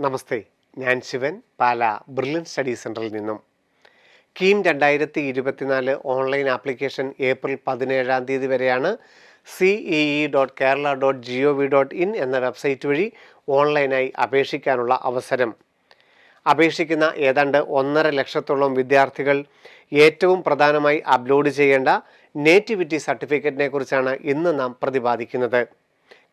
നമസ്തേ, ഞാൻ ശിവൻ, പാല brilliant study സെൻറ്ററിൽ നിന്നും. കീം 2024 ഓൺലൈൻ ആപ്ലിക്കേഷൻ ഏപ്രിൽ 17 വരെയാണ്. cee.kerala.gov.in എന്ന വെബ്സൈറ്റ് വഴി ഓൺലൈനായി അപേക്ഷിക്കാനുള്ള അവസരം. അപേക്ഷിക്കുന്ന ഏതാണ്ട് 1.5 ലക്ഷത്തോളം വിദ്യാർത്ഥികൾ ഏറ്റവും പ്രധാനമായി അപ്ലോഡ് ചെയ്യേണ്ട നേറ്റിവിറ്റി സർട്ടിഫിക്കറ്റിനെ കുറിച്ചാണ് ഇന്ന് നാം പ്രതിപാദിക്കുന്നത്.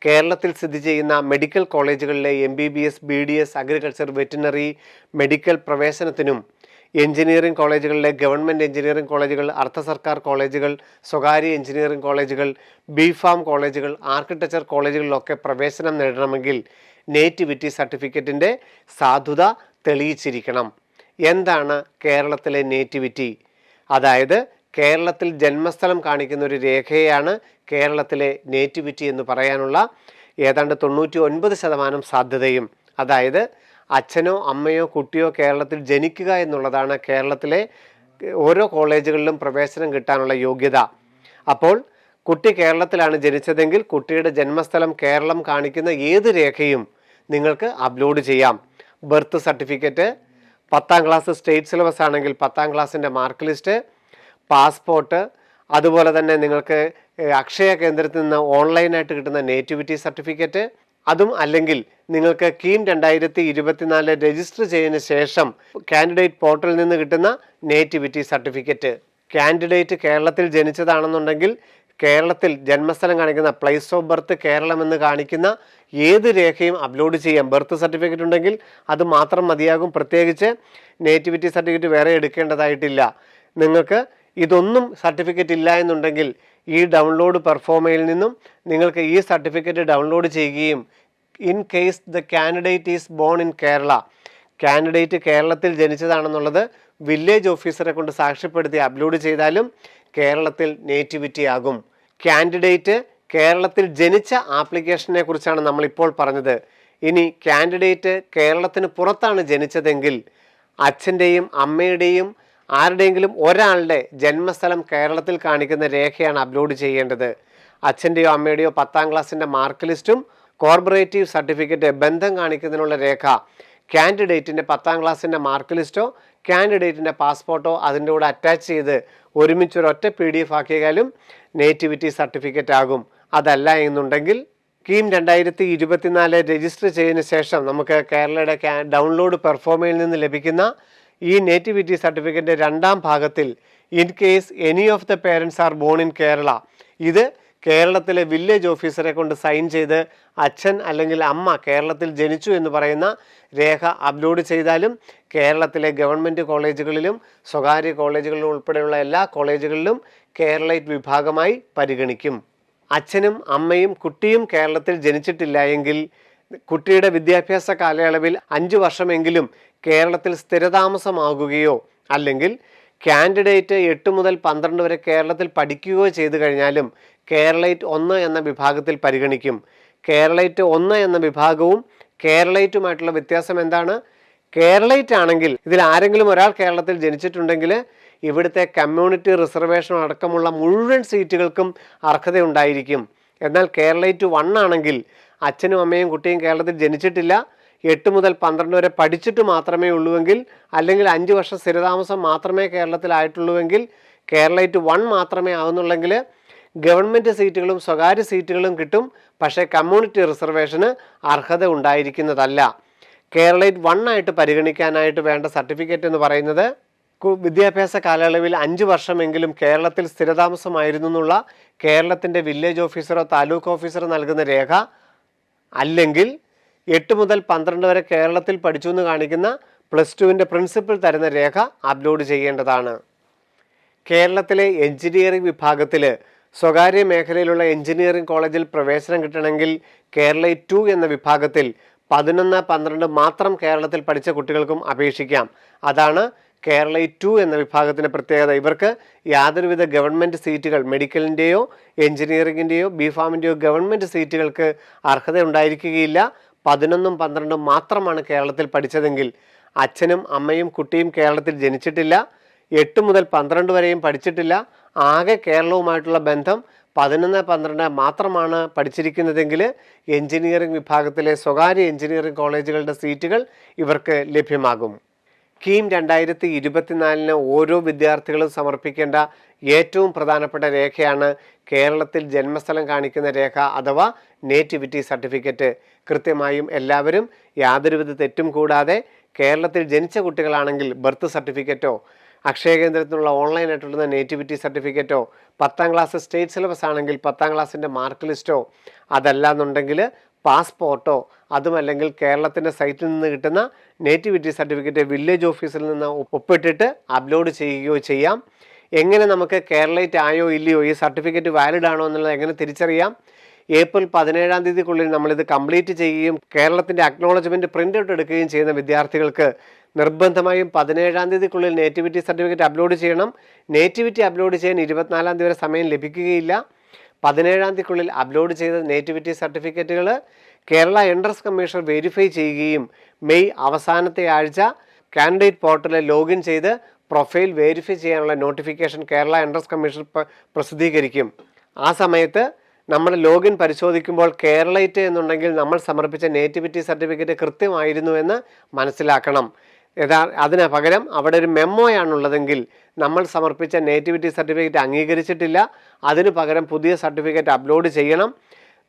കേരളത്തിൽ സ്ഥിതി ചെയ്യുന്ന മെഡിക്കൽ കോളേജുകളിലെ MBBS, BDS, agriculture, veterinary, medical പ്രവേശനത്തിനും എഞ്ചിനീയറിംഗ് കോളേജുകളിലെ ഗവൺമെൻറ് എഞ്ചിനീയറിംഗ് കോളേജുകൾ, അർദ്ധ സർക്കാർ കോളേജുകൾ, സ്വകാര്യ എഞ്ചിനീയറിംഗ് കോളേജുകൾ, BPharm കോളേജുകൾ, ആർക്കിടെക്ചർ കോളേജുകളിലൊക്കെ പ്രവേശനം നേടണമെങ്കിൽ നേറ്റിവിറ്റി സർട്ടിഫിക്കറ്റിൻ്റെ സാധുത തെളിയിച്ചിരിക്കണം. എന്താണ് കേരളത്തിലെ നേറ്റിവിറ്റി? അതായത് കേരളത്തിൽ ജന്മസ്ഥലം കാണിക്കുന്ന ഒരു രേഖയാണ് കേരളത്തിലെ നേറ്റിവിറ്റി എന്ന് പറയാനുള്ള ഏതാണ്ട് 99% സാധ്യതയും. അതായത് അച്ഛനോ അമ്മയോ കുട്ടിയോ കേരളത്തിൽ ജനിക്കുക എന്നുള്ളതാണ് കേരളത്തിലെ ഓരോ കോളേജുകളിലും പ്രവേശനം കിട്ടാനുള്ള യോഗ്യത. അപ്പോൾ കുട്ടി കേരളത്തിലാണ് ജനിച്ചതെങ്കിൽ കുട്ടിയുടെ ജന്മസ്ഥലം കേരളം കാണിക്കുന്ന ഏത് രേഖയും നിങ്ങൾക്ക് അപ്ലോഡ് ചെയ്യാം. Birth certificate, 10ാം class state syllabus ആണെങ്കിൽ 10ാം ക്ലാസ്സിൻ്റെ മാർക്ക് ലിസ്റ്റ്, പാസ്പോർട്ട്, അതുപോലെ തന്നെ നിങ്ങൾക്ക് അക്ഷയ കേന്ദ്രത്തിൽ നിന്ന് ഓൺലൈനായിട്ട് കിട്ടുന്ന നേറ്റിവിറ്റി സർട്ടിഫിക്കറ്റ്, അതും അല്ലെങ്കിൽ നിങ്ങൾക്ക് കീം 2024 രജിസ്റ്റർ ചെയ്തതിന് ശേഷം കാൻഡിഡേറ്റ് പോർട്ടലിൽ നിന്ന് കിട്ടുന്ന നേറ്റിവിറ്റി സർട്ടിഫിക്കറ്റ്. കാൻഡിഡേറ്റ് കേരളത്തിൽ ജനിച്ചതാണെന്നുണ്ടെങ്കിൽ കേരളത്തിൽ ജന്മസ്ഥലം കാണിക്കുന്ന പ്ലേസ് ഓഫ് ബർത്ത് കേരളം എന്ന് കാണിക്കുന്ന ഏത് രേഖയും അപ്ലോഡ് ചെയ്യാം. ബർത്ത് സർട്ടിഫിക്കറ്റ് ഉണ്ടെങ്കിൽ അത് മാത്രം മതിയാകും. പ്രത്യേകിച്ച് നേറ്റിവിറ്റി സർട്ടിഫിക്കറ്റ് വേറെ എടുക്കേണ്ടതായിട്ടില്ല. നിങ്ങൾക്ക് ഇതൊന്നും സർട്ടിഫിക്കറ്റ് ഇല്ല എന്നുണ്ടെങ്കിൽ ഈ ഡൗൺലോഡ് പെർഫോമയിൽ നിന്നും നിങ്ങൾക്ക് ഈ സർട്ടിഫിക്കറ്റ് ഡൗൺലോഡ് ചെയ്യുകയും in case the candidate is born in Kerala, candidate കേരളത്തിൽ ജനിച്ചതാണെന്നുള്ളത് വില്ലേജ് ഓഫീസറെ കൊണ്ട് സാക്ഷ്യപ്പെടുത്തി അപ്ലോഡ് ചെയ്താലും കേരളത്തിൽ നേറ്റിവിറ്റി ആകും. കാൻഡിഡേറ്റ് കേരളത്തിൽ ജനിച്ച ആപ്ലിക്കേഷനെ കുറിച്ചാണ് നമ്മളിപ്പോൾ പറഞ്ഞത്. ഇനി കാൻഡിഡേറ്റ് കേരളത്തിന് പുറത്താണ് ജനിച്ചതെങ്കിൽ അച്ഛൻ്റെയും അമ്മയുടെയും ആരുടെയെങ്കിലും ഒരാളുടെ ജന്മസ്ഥലം കേരളത്തിൽ കാണിക്കുന്ന രേഖയാണ് അപ്ലോഡ് ചെയ്യേണ്ടത്. അച്ഛൻ്റെയോ അമ്മയുടെയോ 10ാം ക്ലാസ്സിൻ്റെ മാർക്ക് ലിസ്റ്റും കോർപ്പറേറ്റീവ് സർട്ടിഫിക്കറ്റ് ബന്ധം കാണിക്കുന്നതിനുള്ള രേഖ, കാൻഡിഡേറ്റിൻ്റെ 10ാം ക്ലാസ്സിൻ്റെ മാർക്ക് ലിസ്റ്റോ കാൻഡിഡേറ്റിൻ്റെ പാസ്പോർട്ടോ അതിൻ്റെ കൂടെ അറ്റാച്ച് ചെയ്ത് ഒരുമിച്ചൊരൊറ്റ PDF ആക്കിയാലും നേറ്റിവിറ്റി സർട്ടിഫിക്കറ്റ് ആകും. അതല്ല എന്നുണ്ടെങ്കിൽ കീം 2024 രജിസ്റ്റർ ചെയ്തതിന് ശേഷം നമുക്ക് കേരളയുടെ ഡൗൺലോഡ് പെർഫോമയിൽ നിന്ന് ലഭിക്കുന്ന ഈ നേറ്റിവിറ്റി സർട്ടിഫിക്കറ്റിൻ്റെ 2ാം ഭാഗത്തിൽ in case any of the parents are born in Kerala, ഇത് കേരളത്തിലെ വില്ലേജ് ഓഫീസറെ കൊണ്ട് സൈൻ ചെയ്ത് അച്ഛൻ അല്ലെങ്കിൽ അമ്മ കേരളത്തിൽ ജനിച്ചു എന്ന് പറയുന്ന രേഖ അപ്ലോഡ് ചെയ്താലും കേരളത്തിലെ ഗവൺമെൻറ് കോളേജുകളിലും സ്വകാര്യ കോളേജുകളിലും ഉൾപ്പെടെയുള്ള എല്ലാ കോളേജുകളിലും കേരളൈറ്റ് വിഭാഗമായി പരിഗണിക്കും. അച്ഛനും അമ്മയും കുട്ടിയും കേരളത്തിൽ ജനിച്ചിട്ടില്ല എങ്കിൽ കുട്ടിയുടെ വിദ്യാഭ്യാസ കാലയളവിൽ 5 വർഷമെങ്കിലും കേരളത്തിൽ സ്ഥിരതാമസമാകുകയോ അല്ലെങ്കിൽ കാൻഡിഡേറ്റ് 8 മുതൽ 12 വരെ കേരളത്തിൽ പഠിക്കുകയോ ചെയ്തു കഴിഞ്ഞാലും കേരളൈറ്റ് 1 എന്ന വിഭാഗത്തിൽ പരിഗണിക്കും. കേരളൈറ്റ് 1 എന്ന വിഭാഗവും കേരളൈറ്റുമായിട്ടുള്ള വ്യത്യാസം എന്താണ്? കേരളൈറ്റ് ആണെങ്കിൽ ഇതിൽ ആരെങ്കിലും ഒരാൾ കേരളത്തിൽ ജനിച്ചിട്ടുണ്ടെങ്കിൽ ഇവിടുത്തെ കമ്മ്യൂണിറ്റി റിസർവേഷൻ അടക്കമുള്ള മുഴുവൻ സീറ്റുകൾക്കും അർഹതയുണ്ടായിരിക്കും. എന്നാൽ കേരളൈറ്റ് 1 ആണെങ്കിൽ അച്ഛനും അമ്മയും കുട്ടിയും കേരളത്തിൽ ജനിച്ചിട്ടില്ല, 8 മുതൽ 12 വരെ പഠിച്ചിട്ട് മാത്രമേ ഉള്ളുവെങ്കിൽ അല്ലെങ്കിൽ 5 വർഷം സ്ഥിരതാമസം മാത്രമേ കേരളത്തിലായിട്ടുള്ളൂവെങ്കിൽ കേരളൈറ്റ് 1 മാത്രമേ ആവുന്നുള്ളെങ്കിൽ ഗവൺമെൻറ് സീറ്റുകളും സ്വകാര്യ സീറ്റുകളും കിട്ടും. പക്ഷേ കമ്മ്യൂണിറ്റി റിസർവേഷന് അർഹത ഉണ്ടായിരിക്കുന്നതല്ല. കേരളൈറ്റ് 1 ആയിട്ട് പരിഗണിക്കാനായിട്ട് വേണ്ട സർട്ടിഫിക്കറ്റ് എന്ന് പറയുന്നത് വിദ്യാഭ്യാസ കാലയളവിൽ 5 വർഷമെങ്കിലും കേരളത്തിൽ സ്ഥിരതാമസമായിരുന്നു എന്നുള്ള കേരളത്തിൻ്റെ വില്ലേജ് ഓഫീസറോ താലൂക്ക് ഓഫീസറോ നൽകുന്ന രേഖ, അല്ലെങ്കിൽ 8 മുതൽ 12 വരെ കേരളത്തിൽ പഠിച്ചു എന്ന് കാണിക്കുന്ന +2ൻ്റെ പ്രിൻസിപ്പൽ തരുന്ന രേഖ അപ്ലോഡ് ചെയ്യേണ്ടതാണ്. കേരളത്തിലെ എഞ്ചിനീയറിംഗ് വിഭാഗത്തിൽ സ്വകാര്യ മേഖലയിലുള്ള എഞ്ചിനീയറിംഗ് കോളേജിൽ പ്രവേശനം കിട്ടണമെങ്കിൽ കേരളൈറ്റ് 2 എന്ന വിഭാഗത്തിൽ 11, 12 മാത്രം കേരളത്തിൽ പഠിച്ച കുട്ടികൾക്കും അപേക്ഷിക്കാം. അതാണ് കേരളൈറ്റ് 2 എന്ന വിഭാഗത്തിൻ്റെ പ്രത്യേകത. ഇവർക്ക് യാതൊരുവിധ ഗവൺമെൻറ് സീറ്റുകൾ, മെഡിക്കലിൻ്റെയോ എഞ്ചിനീയറിംഗിൻ്റെയോ BPharmൻ്റെയോ ഗവൺമെൻറ് സീറ്റുകൾക്ക് അർഹത ഉണ്ടായിരിക്കുകയില്ല. 11ഉം 12ഉം മാത്രമാണ് കേരളത്തിൽ പഠിച്ചതെങ്കിൽ അച്ഛനും അമ്മയും കുട്ടിയും കേരളത്തിൽ ജനിച്ചിട്ടില്ല, 8 മുതൽ 12 വരെയും പഠിച്ചിട്ടില്ല, ആകെ കേരളവുമായിട്ടുള്ള ബന്ധം 11, 12 മാത്രമാണ് പഠിച്ചിരിക്കുന്നതെങ്കിൽ എഞ്ചിനീയറിംഗ് വിഭാഗത്തിലെ സ്വകാര്യ എഞ്ചിനീയറിംഗ് കോളേജുകളുടെ സീറ്റുകൾ ഇവർക്ക് ലഭ്യമാകും. കീം 2024 ഓരോ വിദ്യാർത്ഥികളും സമർപ്പിക്കേണ്ട ഏറ്റവും പ്രധാനപ്പെട്ട രേഖയാണ് കേരളത്തിൽ ജന്മസ്ഥലം കാണിക്കുന്ന രേഖ അഥവാ നേറ്റിവിറ്റി സർട്ടിഫിക്കറ്റ്. കൃത്യമായും എല്ലാവരും യാതൊരുവിധ തെറ്റും കൂടാതെ കേരളത്തിൽ ജനിച്ച കുട്ടികളാണെങ്കിൽ ബർത്ത് സർട്ടിഫിക്കറ്റോ അക്ഷയ കേന്ദ്രത്തിനുള്ള ഓൺലൈനായിട്ടുള്ള നേറ്റിവിറ്റി സർട്ടിഫിക്കറ്റോ 10ാം ക്ലാസ് സ്റ്റേറ്റ് സിലബസ് ആണെങ്കിൽ 10ാം ക്ലാസ്സിൻ്റെ മാർക്ക് ലിസ്റ്റോ അതല്ലാന്നുണ്ടെങ്കിൽ പാസ്പോർട്ടോ അതുമല്ലെങ്കിൽ കേരളത്തിൻ്റെ സൈറ്റിൽ നിന്ന് കിട്ടുന്ന നേറ്റിവിറ്റി സർട്ടിഫിക്കറ്റ് വില്ലേജ് ഓഫീസിൽ നിന്ന് ഒപ്പിട്ടിട്ട് അപ്ലോഡ് ചെയ്യുകയോ ചെയ്യാം. എങ്ങനെ നമുക്ക് കേരളൈറ്റ് ആയോ ഇല്ലയോ, ഈ സർട്ടിഫിക്കറ്റ് വാലിഡ് ആണോ എന്നുള്ളത് എങ്ങനെ തിരിച്ചറിയാം? ഏപ്രിൽ 17-ാം തീയതിക്കുള്ളിൽ നമ്മളിത് കംപ്ലീറ്റ് ചെയ്യുകയും കേരളത്തിൻ്റെ അക്നോളജ്മെൻറ്റ് പ്രിൻ്റ് ഔട്ട് എടുക്കുകയും ചെയ്യുന്ന വിദ്യാർത്ഥികൾക്ക് നിർബന്ധമായും 17-ാം തീയതിക്കുള്ളിൽ നേറ്റിവിറ്റി സർട്ടിഫിക്കറ്റ് അപ്ലോഡ് ചെയ്യണം. നേറ്റിവിറ്റി അപ്ലോഡ് ചെയ്യാൻ 24-ാം തീയതി വരെ സമയം ലഭിക്കുകയില്ല. 17-ാം തീയതിക്കുള്ളിൽ അപ്ലോഡ് ചെയ്ത നേറ്റിവിറ്റി സർട്ടിഫിക്കറ്റുകൾ കേരള എൻട്രൻസ് കമ്മീഷണർ വെരിഫൈ ചെയ്യുകയും മെയ് അവസാനത്തെ ആഴ്ച കാൻഡിഡേറ്റ് പോർട്ടലിൽ ലോഗിൻ ചെയ്ത് പ്രൊഫൈൽ വെരിഫൈ ചെയ്യാനുള്ള നോട്ടിഫിക്കേഷൻ കേരള എൻട്രൻസ് കമ്മീഷണർ പ്രസിദ്ധീകരിക്കും. ആ സമയത്ത് നമ്മൾ ലോഗിൻ പരിശോധിക്കുമ്പോൾ കേരളൈറ്റ് എന്നുണ്ടെങ്കിൽ നമ്മൾ സമർപ്പിച്ച നേറ്റിവിറ്റി സർട്ടിഫിക്കറ്റ് കൃത്യമായിരുന്നു എന്ന് മനസ്സിലാക്കണം. അതിന് പകരം അവിടെ ഒരു മെമ്മോയാണുള്ളതെങ്കിൽ നമ്മൾ സമർപ്പിച്ച നേറ്റിവിറ്റി സർട്ടിഫിക്കറ്റ് അംഗീകരിച്ചിട്ടില്ല, അതിനു പകരം പുതിയ സർട്ടിഫിക്കറ്റ് അപ്ലോഡ് ചെയ്യണം.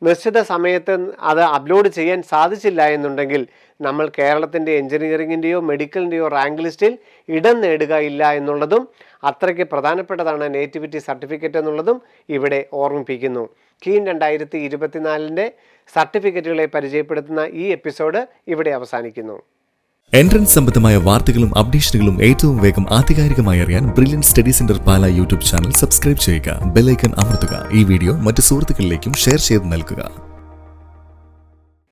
നിശ്ചിത സമയത്ത് അത് അപ്ലോഡ് ചെയ്യാൻ സാധിച്ചില്ല എന്നുണ്ടെങ്കിൽ നമ്മൾ കേരളത്തിൻ്റെ എഞ്ചിനീയറിങ്ങിൻ്റെയോ മെഡിക്കലിൻ്റെയോ റാങ്ക് ലിസ്റ്റിൽ ഇടം നേടുകയില്ല എന്നുള്ളതും അത്രയ്ക്ക് പ്രധാനപ്പെട്ടതാണ് നേറ്റിവിറ്റി സർട്ടിഫിക്കറ്റ് എന്നുള്ളതും ഇവിടെ ഓർമ്മിപ്പിക്കുന്നു. കീം 2024 സർട്ടിഫിക്കറ്റുകളെ പരിചയപ്പെടുത്തുന്ന ഈ എപ്പിസോഡ് ഇവിടെ അവസാനിക്കുന്നു. എൻട്രൻസ് സംബന്ധമായ വാർത്തകളും അപ്ഡേഷനുകളും ഏറ്റവും വേഗം ആധികാരികമായി അറിയാൻ ബ്രില്യൻറ്റ് സ്റ്റഡി സെന്റർ പാല യൂട്യൂബ് ചാനൽ സബ്സ്ക്രൈബ് ചെയ്യുക, ബെൽ ഐക്കൺ അമർത്തുക. ഈ വീഡിയോ മറ്റ് സുഹൃത്തുക്കളിലേക്കും ഷെയർ ചെയ്ത് നൽകുക.